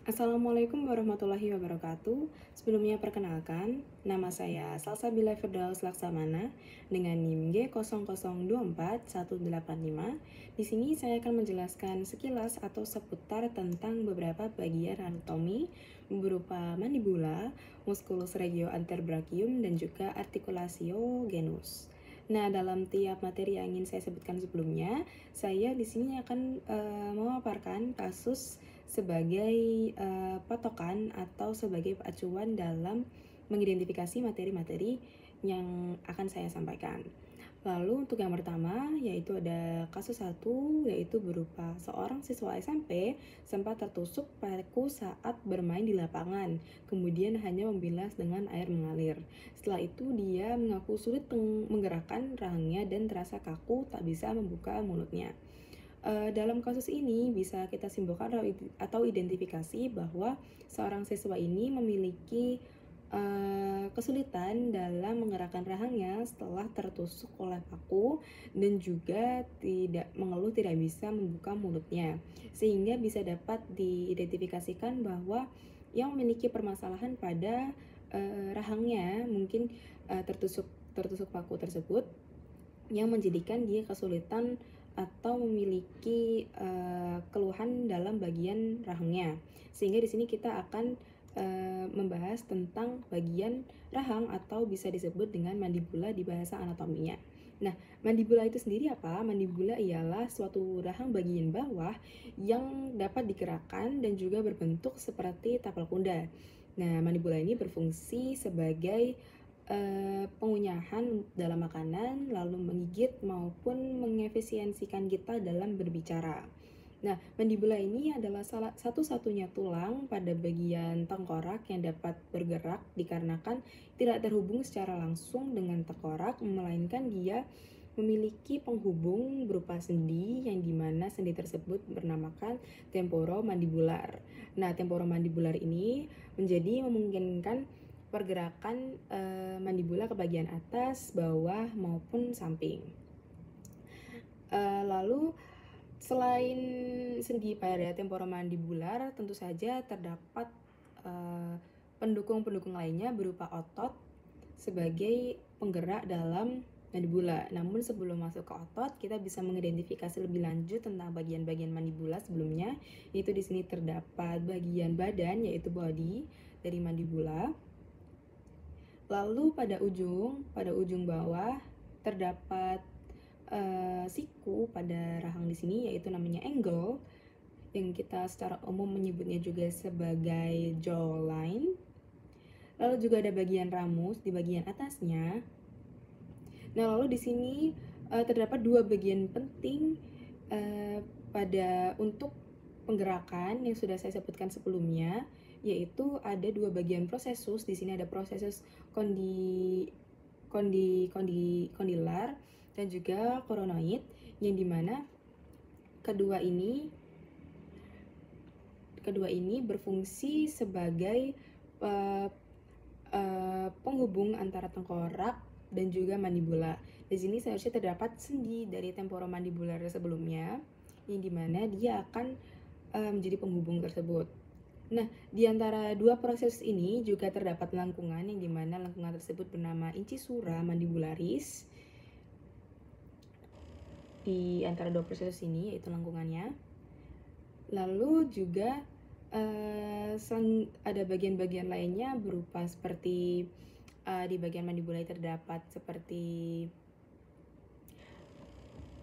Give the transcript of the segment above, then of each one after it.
Assalamualaikum warahmatullahi wabarakatuh. Sebelumnya perkenalkan, nama saya Salsabila Firdaus Laksamana dengan NIM G0024-185. Di sini saya akan menjelaskan sekilas atau seputar tentang beberapa bagian anatomi berupa mandibula, musculus regio anterobrachium, dan juga articulatio genus. Nah, dalam tiap materi yang ingin saya sebutkan sebelumnya, saya di sini akan memaparkan kasus sebagai patokan atau sebagai acuan dalam mengidentifikasi materi-materi yang akan saya sampaikan. Lalu untuk yang pertama yaitu ada kasus 1, yaitu berupa seorang siswa SMP sempat tertusuk paku saat bermain di lapangan, kemudian hanya membilas dengan air mengalir. Setelah itu dia mengaku sulit menggerakkan rahangnya dan terasa kaku, tak bisa membuka mulutnya. Dalam kasus ini bisa kita simpulkan atau identifikasi bahwa seorang siswa ini memiliki kesulitan dalam menggerakkan rahangnya setelah tertusuk oleh paku dan juga tidak bisa membuka mulutnya, sehingga bisa dapat diidentifikasikan bahwa yang memiliki permasalahan pada rahangnya mungkin tertusuk paku tersebut yang menjadikan dia kesulitan atau memiliki keluhan dalam bagian rahangnya. Sehingga di sini kita akan membahas tentang bagian rahang atau bisa disebut dengan mandibula di bahasa anatominya. Nah, mandibula itu sendiri apa? Mandibula ialah suatu rahang bagian bawah yang dapat digerakkan dan juga berbentuk seperti tapal kuda. Nah, mandibula ini berfungsi sebagai pengunyahan dalam makanan, lalu menggigit maupun mengefisiensikan kita dalam berbicara. Nah, mandibula ini adalah salah satu-satunya tulang pada bagian tengkorak yang dapat bergerak dikarenakan tidak terhubung secara langsung dengan tengkorak, melainkan dia memiliki penghubung berupa sendi yang dimana sendi tersebut bernamakan temporomandibular. Nah, temporomandibular ini menjadi memungkinkan pergerakan mandibula ke bagian atas, bawah, maupun samping. Lalu selain sendi pada temporomandibular, tentu saja terdapat pendukung-pendukung lainnya berupa otot sebagai penggerak dalam mandibula. Namun sebelum masuk ke otot, kita bisa mengidentifikasi lebih lanjut tentang bagian-bagian mandibula sebelumnya, yaitu di sini terdapat bagian badan yaitu body dari mandibula. Lalu pada ujung bawah terdapat siku pada rahang di sini, yaitu namanya angle, yang kita secara umum menyebutnya juga sebagai jawline. Lalu juga ada bagian ramus di bagian atasnya. Nah, lalu di sini terdapat dua bagian penting untuk penggerakan yang sudah saya sebutkan sebelumnya, yaitu ada dua bagian prosesus. Di sini ada prosesus kondilar dan juga koronoid, yang dimana kedua ini berfungsi sebagai penghubung antara tengkorak dan juga mandibula. Di sini seharusnya terdapat sendi dari temporomandibular sebelumnya, yang dimana dia akan menjadi penghubung tersebut. Nah, di antara dua proses ini juga terdapat lengkungan, yang dimana lengkungan tersebut bernama incisura mandibularis. Di antara dua proses ini yaitu lengkungannya. Lalu juga ada bagian-bagian lainnya berupa seperti di bagian mandibula terdapat seperti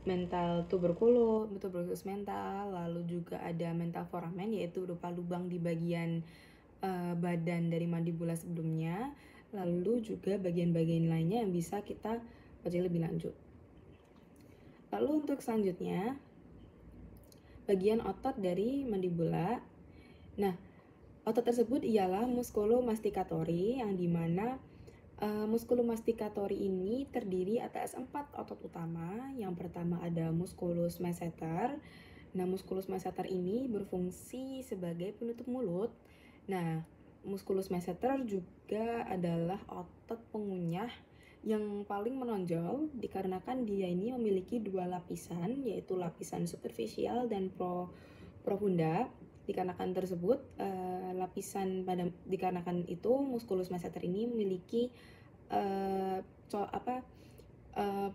mental tuberculus mental, lalu juga ada mental foramen yaitu berupa lubang di bagian badan dari mandibula sebelumnya, lalu juga bagian-bagian lainnya yang bisa kita pelajari lebih lanjut. Lalu untuk selanjutnya bagian otot dari mandibula. Nah, otot tersebut ialah musculomasticatori, yang dimana musculomasticatori ini terdiri atas 4 otot utama. Yang pertama ada musculus masseter. Nah, musculus masseter ini berfungsi sebagai penutup mulut. Nah, musculus masseter juga adalah otot pengunyah yang paling menonjol dikarenakan dia ini memiliki dua lapisan, yaitu lapisan superficial dan profunda, Dikarenakan tersebut, dikarenakan itu musculus masseter ini memiliki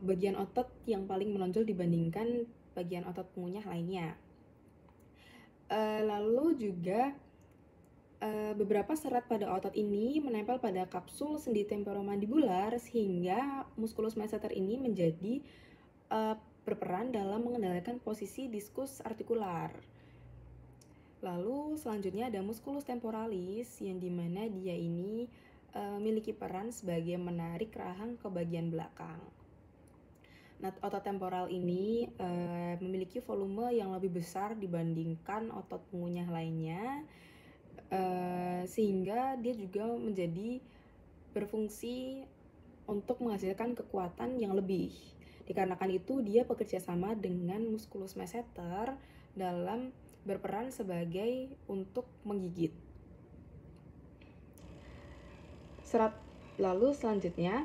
bagian otot yang paling menonjol dibandingkan bagian otot pengunyah lainnya. Lalu juga beberapa serat pada otot ini menempel pada kapsul sendi temporomandibular sehingga musculus masseter ini menjadi berperan dalam mengendalikan posisi diskus artikular. Lalu selanjutnya ada musculus temporalis yang dimana dia ini memiliki peran sebagai menarik rahang ke bagian belakang. Nah, otot temporal ini memiliki volume yang lebih besar dibandingkan otot pengunyah lainnya, sehingga dia juga menjadi berfungsi untuk menghasilkan kekuatan yang lebih. Dikarenakan itu dia bekerja sama dengan musculus masseter dalam berperan sebagai untuk menggigit. Lalu selanjutnya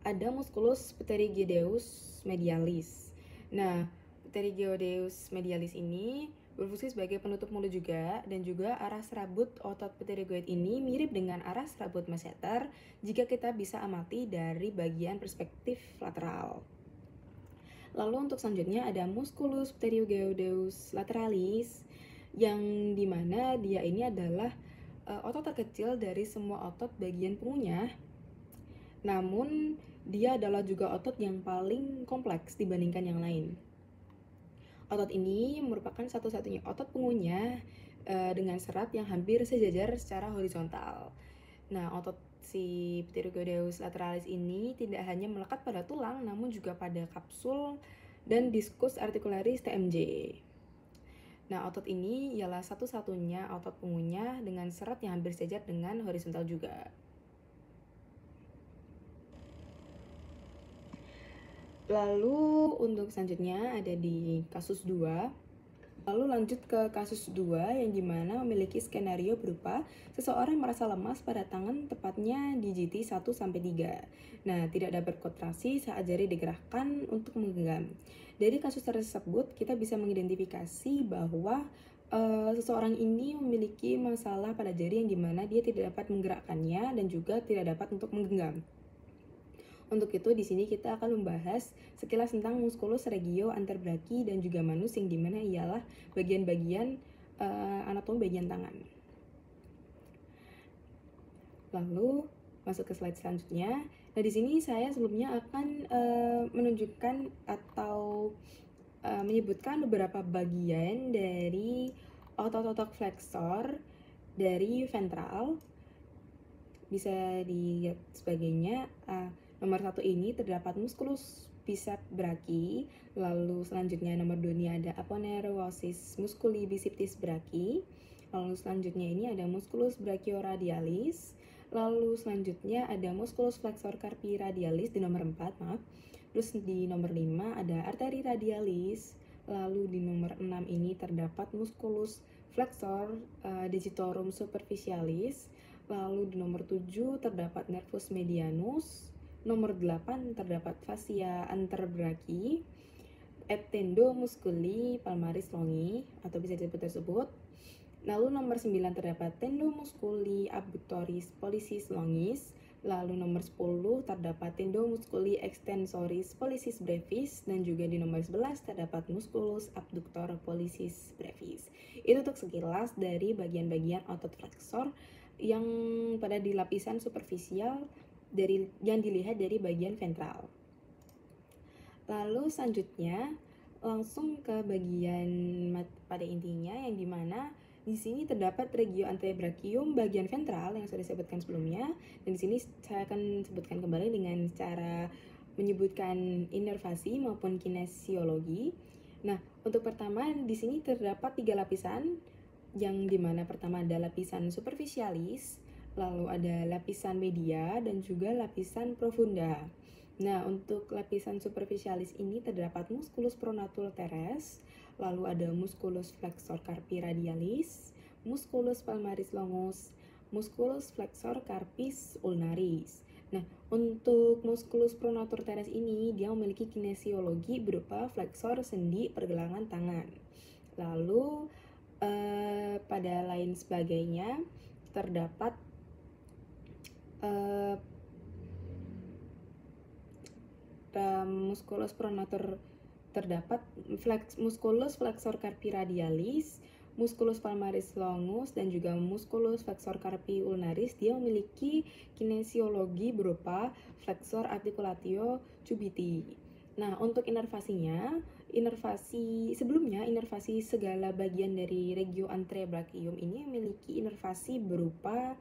ada musculus pterygoideus medialis. Nah, pterygoideus medialis ini berfungsi sebagai penutup mulut juga, dan juga arah serabut otot pterygoid ini mirip dengan arah serabut masseter jika kita bisa amati dari bagian perspektif lateral. Lalu untuk selanjutnya ada musculus pterygoideus lateralis yang dimana dia ini adalah otot terkecil dari semua otot bagian pengunyah, namun dia adalah juga otot yang paling kompleks dibandingkan yang lain. Otot ini merupakan satu-satunya otot pengunyah dengan serat yang hampir sejajar secara horizontal. Nah, otot si pterygoideus lateralis ini tidak hanya melekat pada tulang, namun juga pada kapsul dan diskus articularis TMJ. Nah, otot ini ialah satu-satunya otot pengunyah dengan serat yang hampir sejajar dengan horizontal juga. Lalu untuk selanjutnya ada di kasus 2. Lalu lanjut ke kasus 2 yang dimana memiliki skenario berupa seseorang merasa lemas pada tangan, tepatnya di GT 1-3. Nah, tidak dapat kontraksi saat jari digerakkan untuk menggenggam. Dari kasus tersebut kita bisa mengidentifikasi bahwa seseorang ini memiliki masalah pada jari yang dimana dia tidak dapat menggerakkannya dan juga tidak dapat untuk menggenggam. Untuk itu di sini kita akan membahas sekilas tentang musculus regio anterbrachii dan juga manus yang dimana ialah bagian-bagian anatomi bagian tangan. Lalu masuk ke slide selanjutnya. Nah, di sini saya sebelumnya akan menunjukkan atau menyebutkan beberapa bagian dari otot-otot flexor dari ventral. Bisa dilihat sebagainya. Nomor 1 ini terdapat musculus bicep brachii, lalu selanjutnya nomor 2 ini ada aponeurosis musculi biciptis brachii, lalu selanjutnya ini ada musculus brachioradialis, lalu selanjutnya ada musculus flexor carpi radialis di nomor 4, terus di nomor 5 ada arteri radialis, lalu di nomor 6 ini terdapat musculus flexor digitorum superficialis, lalu di nomor 7 terdapat nervus medianus, nomor 8 terdapat fascia anterbrachii, tendo musculi palmaris longi atau bisa disebut tersebut. Lalu nomor 9 terdapat tendo musculi abductoris pollicis longis. Lalu nomor 10 terdapat tendo musculi extensoris pollicis brevis, dan juga di nomor 11 terdapat musculus abductor pollicis brevis. Itu untuk sekilas dari bagian-bagian otot flexor yang pada di lapisan superficial yang dilihat dari bagian ventral. Lalu selanjutnya langsung ke bagian pada intinya yang dimana di sini terdapat regio antebrachium bagian ventral yang sudah disebutkan sebelumnya, dan di sini saya akan sebutkan kembali dengan cara menyebutkan inervasi maupun kinesiologi. Nah, untuk pertama di sini terdapat 3 lapisan yang dimana pertama ada lapisan superficialis, lalu ada lapisan media dan juga lapisan profunda. Nah, untuk lapisan superficialis ini terdapat musculus pronatul teres, lalu ada musculus flexor carpi radialis, musculus palmaris longus, musculus flexor carpis ulnaris. Nah, untuk musculus pronatur teres ini dia memiliki kinesiologi berupa flexor sendi pergelangan tangan. Lalu pada lain sebagainya terdapat musculus pronator, terdapat musculus flexor carpi radialis, musculus palmaris longus, dan juga musculus flexor carpi ulnaris. Dia memiliki kinesiologi berupa flexor articulatio cubiti. Nah, untuk inervasinya, inervasi segala bagian dari regio anterobrachium ini memiliki inervasi berupa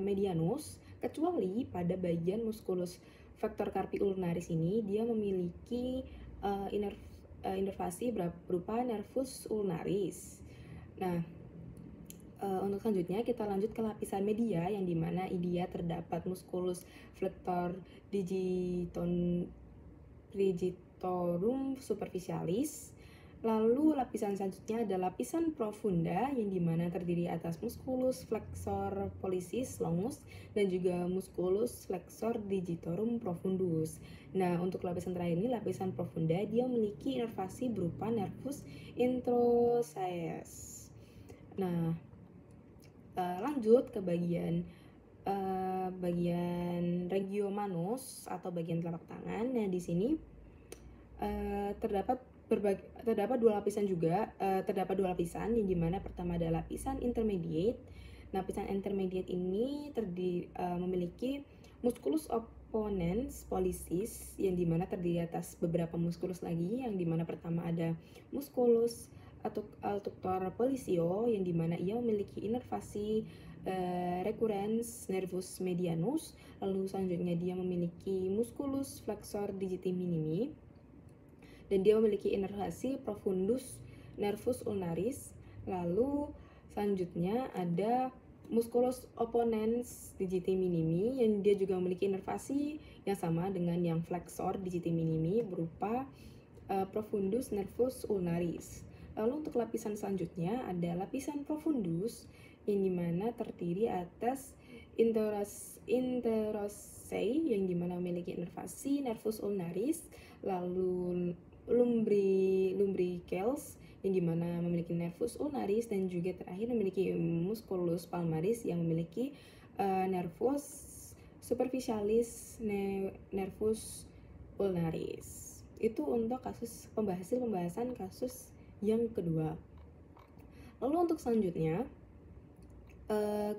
medianus, kecuali pada bagian musculus flexor carpi ulnaris ini dia memiliki inervasi berupa nervus ulnaris. Nah, untuk selanjutnya kita lanjut ke lapisan media, yang dimana dia terdapat musculus flexor digitorum superficialis. Lalu lapisan selanjutnya ada lapisan profunda, yang dimana terdiri atas musculus flexor pollicis longus dan juga musculus flexor digitorum profundus. Nah, untuk lapisan terakhir ini, lapisan profunda, dia memiliki inervasi berupa nervus introsaeus. Nah, lanjut ke bagian regio manus atau bagian telapak tangan. Nah, di sini terdapat dua lapisan juga, terdapat dua lapisan, yang dimana pertama adalah lapisan intermediate. Nah, lapisan intermediate ini memiliki musculus opponens pollicis, yang dimana terdiri atas beberapa musculus lagi, yang dimana pertama ada musculus adductor pollicio, yang dimana ia memiliki inervasi recurrens nervus medianus. Lalu selanjutnya dia memiliki musculus flexor digiti minimi, dan dia memiliki inervasi profundus nervus ulnaris. Lalu selanjutnya ada musculus opponens digiti minimi, yang dia juga memiliki inervasi yang sama dengan yang flexor digiti minimi berupa profundus nervus ulnaris. Lalu untuk lapisan selanjutnya ada lapisan profundus, yang dimana terdiri atas interosei, yang dimana memiliki inervasi nervus ulnaris, lalu lumbricales, yang dimana memiliki nervus ulnaris, dan juga terakhir memiliki musculus palmaris yang memiliki nervus superficialis nervus ulnaris. Itu untuk pembahasan kasus yang kedua. Lalu untuk selanjutnya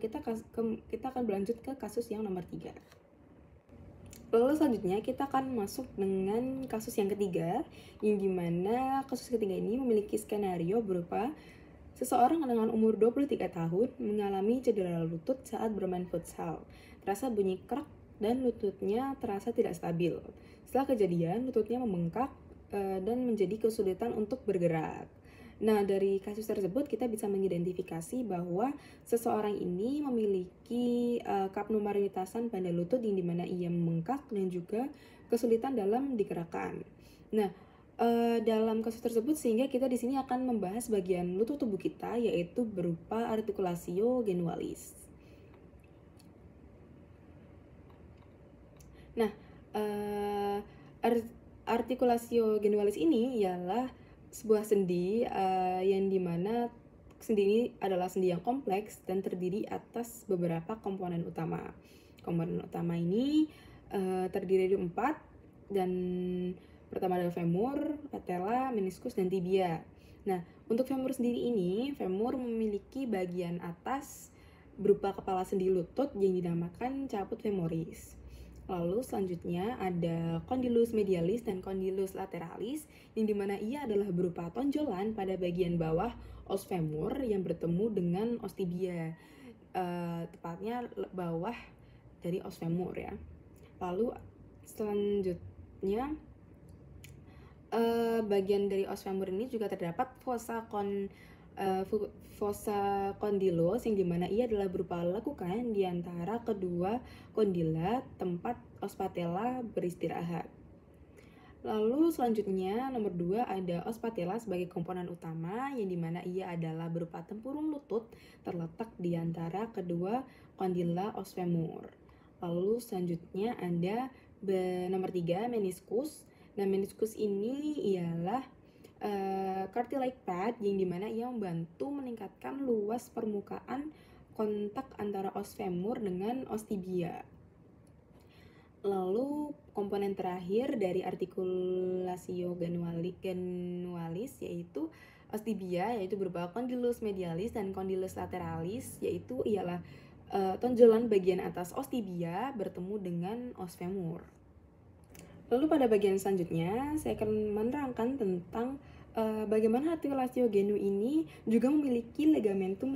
kita akan berlanjut ke kasus yang nomor 3. Lalu selanjutnya kita akan masuk dengan kasus yang ketiga, yang dimana kasus ketiga ini memiliki skenario berupa seseorang dengan umur 23 tahun mengalami cedera lutut saat bermain futsal. Terasa bunyi krek dan lututnya terasa tidak stabil. Setelah kejadian, lututnya membengkak dan menjadi kesulitan untuk bergerak. Nah, dari kasus tersebut kita bisa mengidentifikasi bahwa seseorang ini memiliki kapnomarinitasan pada lutut, yang dimana ia membengkak dan juga kesulitan dalam digerakkan. Nah, dalam kasus tersebut sehingga kita di sini akan membahas bagian lutut tubuh kita, yaitu berupa articulatio genualis. Nah, articulatio genualis ini ialah sebuah sendi yang dimana sendi ini adalah sendi yang kompleks dan terdiri atas beberapa komponen utama. Komponen utama ini terdiri dari 4, dan pertama adalah femur, patella, meniskus, dan tibia. Nah, untuk femur sendiri ini, femur memiliki bagian atas berupa kepala sendi lutut yang dinamakan caput femoris. Lalu selanjutnya ada condylus medialis dan condylus lateralis, yang dimana ia adalah berupa tonjolan pada bagian bawah os femur yang bertemu dengan os tibia, tepatnya bawah dari os femur ya. Lalu selanjutnya bagian dari os femur ini juga terdapat fossa condylus, yang dimana ia adalah berupa lekukan di antara kedua kondila tempat os patella beristirahat. Lalu selanjutnya nomor 2 ada os patella sebagai komponen utama, yang dimana ia adalah berupa tempurung lutut terletak di antara kedua kondila os femur. Lalu selanjutnya ada nomor 3 meniskus. Nah, meniskus ini ialah cartilage pad yang dimana ia membantu meningkatkan luas permukaan kontak antara os femur dengan os tibia. Lalu komponen terakhir dari articulatio genualis yaitu os tibia, yaitu berupa condylus medialis dan condylus lateralis, yaitu ialah tonjolan bagian atas os tibia bertemu dengan os femur. Lalu pada bagian selanjutnya saya akan menerangkan tentang bagaimana articulatio genu ini juga memiliki ligamentum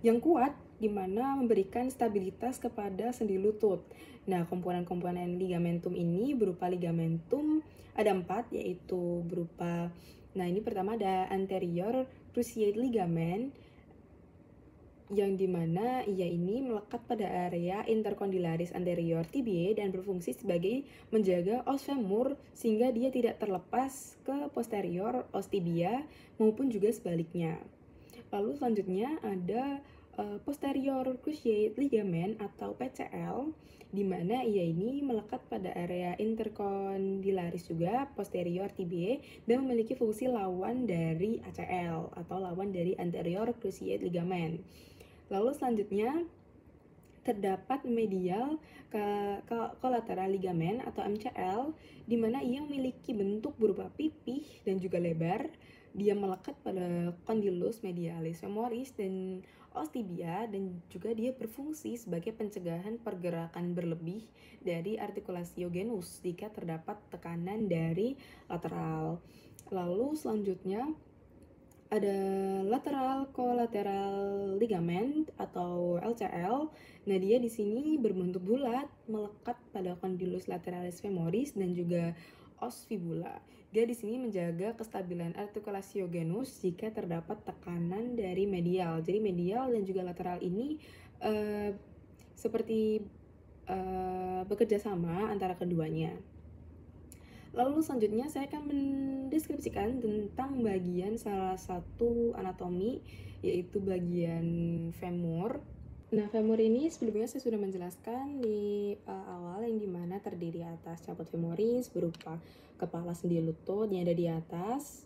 yang kuat di mana memberikan stabilitas kepada sendi lutut. Nah, komponen-komponen ligamentum ini berupa ligamentum ada 4, yaitu berupa, nah ini pertama ada anterior cruciate ligament, yang dimana ia ini melekat pada area intercondylaris anterior tibiae dan berfungsi sebagai menjaga os femur sehingga dia tidak terlepas ke posterior os tibia maupun juga sebaliknya. Lalu selanjutnya ada posterior cruciate ligament atau PCL, di mana ia ini melekat pada area intercondylaris juga posterior tibiae dan memiliki fungsi lawan dari ACL atau lawan dari anterior cruciate ligament. Lalu selanjutnya terdapat medial collateral ligament atau MCL, di mana ia memiliki bentuk berupa pipih dan juga lebar. Dia melekat pada condylus medialis femoris dan os tibia, dan juga dia berfungsi sebagai pencegahan pergerakan berlebih dari articulatio genus jika terdapat tekanan dari lateral. Lalu selanjutnya ada lateral collateral ligament atau LCL. Nah, dia di sini berbentuk bulat, melekat pada condylus lateralis femoris dan juga os fibula. Dia di sini menjaga kestabilan articulatio genus jika terdapat tekanan dari medial. Jadi medial dan juga lateral ini seperti bekerja sama antara keduanya. Lalu selanjutnya saya akan mendeskripsikan tentang bagian salah satu anatomi, yaitu bagian femur. Nah, femur ini sebelumnya saya sudah menjelaskan di awal, yang dimana terdiri atas caput femoris berupa kepala sendi lutut yang ada di atas.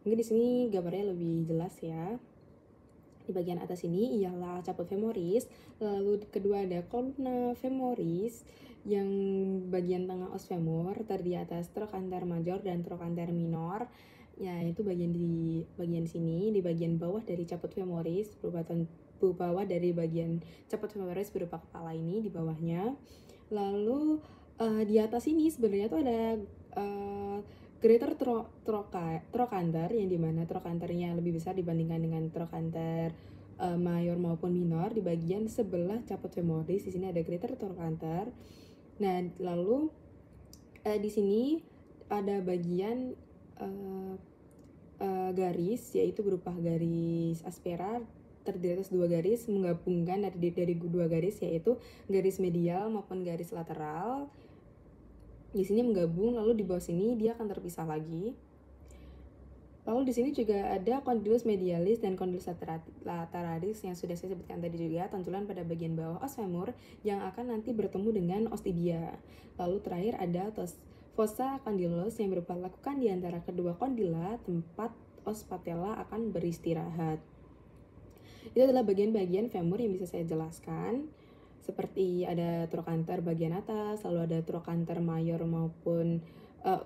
Mungkin di sini gambarnya lebih jelas ya. Di bagian atas ini ialah caput femoris, lalu kedua ada columna femoris, yang bagian tengah os femur terdiri atas trochanter major dan trochanter minor. Ya, itu bagian sini, di bagian bawah dari caput femoris bawah dari bagian caput femoris berupa kepala ini di bawahnya. Lalu di atas ini sebenarnya tuh ada greater trochanter, yang dimana trochanternya lebih besar dibandingkan dengan trochanter mayor maupun minor. Di bagian sebelah caput femoris di sini ada greater trochanter. Nah, lalu di sini ada bagian garis, yaitu berupa garis aspera terdiri atas 2 garis menggabungkan dari 2 garis, yaitu garis medial maupun garis lateral. Di sini menggabung, lalu di bawah sini dia akan terpisah lagi. Lalu di sini juga ada condylus medialis dan condylus lateralis yang sudah saya sebutkan tadi juga, tonjolan pada bagian bawah os femur yang akan nanti bertemu dengan os tibia. Lalu terakhir ada fossa condylus yang berupa lekukan di antara kedua kondila tempat os patella akan beristirahat. Itu adalah bagian-bagian femur yang bisa saya jelaskan. Seperti ada trochanter bagian atas, lalu ada trochanter mayor maupun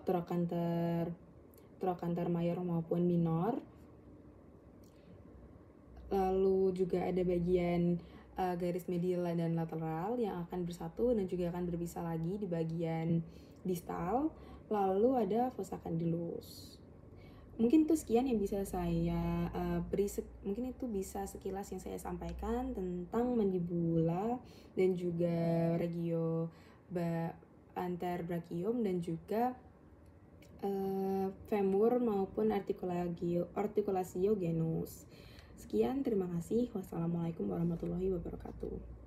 trochanter mayor maupun minor. Lalu juga ada bagian garis medial dan lateral yang akan bersatu dan juga akan berpisah lagi di bagian distal. Lalu ada fossa condylus. Mungkin itu sekian yang bisa saya beri, mungkin itu bisa sekilas yang saya sampaikan tentang mandibula dan juga regio anterbrachium dan juga femur maupun articulatio genus. Sekian, terima kasih. Wassalamualaikum warahmatullahi wabarakatuh.